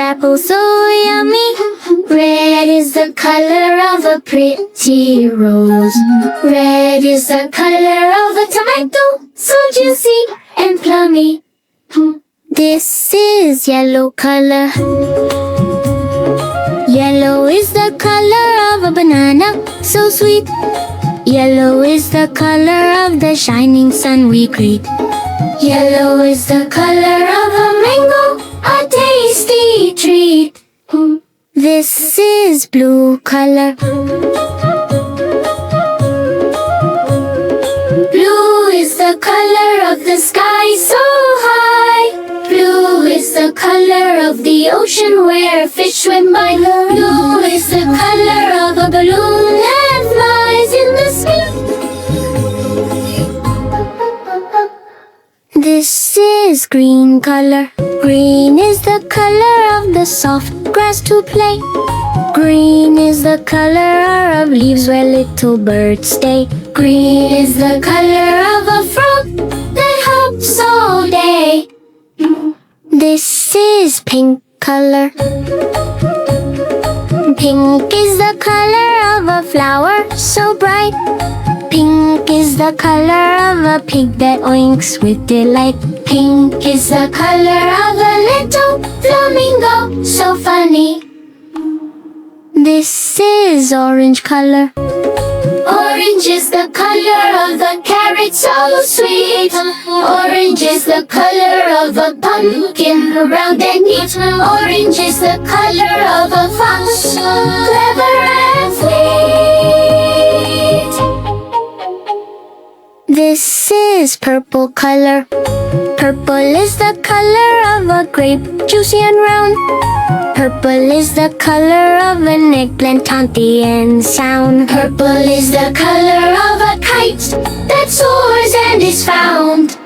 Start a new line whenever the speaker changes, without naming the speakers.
apple so yummy. Red is the color of a pretty rose. Red is the color of a tomato, so juicy and plummy. This is yellow color. Yellow is the color of a banana, so sweet. Yellow is the color of the shining sun we greet. Yellow is the color of a mango, a tasty treat. This is blue color. Blue is the color of the sky so high. Blue is the color of the ocean where fish swim by. Blue is the color of a balloon that flies in the sky. This is green color. Green is the color of the soft grass to play. Green is the color of leaves where little birds stay. Green is the color of a frog that hops all day. This is pink color. Pink is the color of a flower so bright. Pink is the color of a pig that oinks with delight. Pink is the color of a little flamingo, so funny. This is orange color. Orange is the color of the carrot, so sweet. Orange is the color of a pumpkin, round and neat. Orange is the color of a fox, clever and fleet. This is purple color. Purple is the color of a grape, juicy and round. Purple is the color of an eggplant, taunty and sound. Purple is the color of a kite that soars and is found.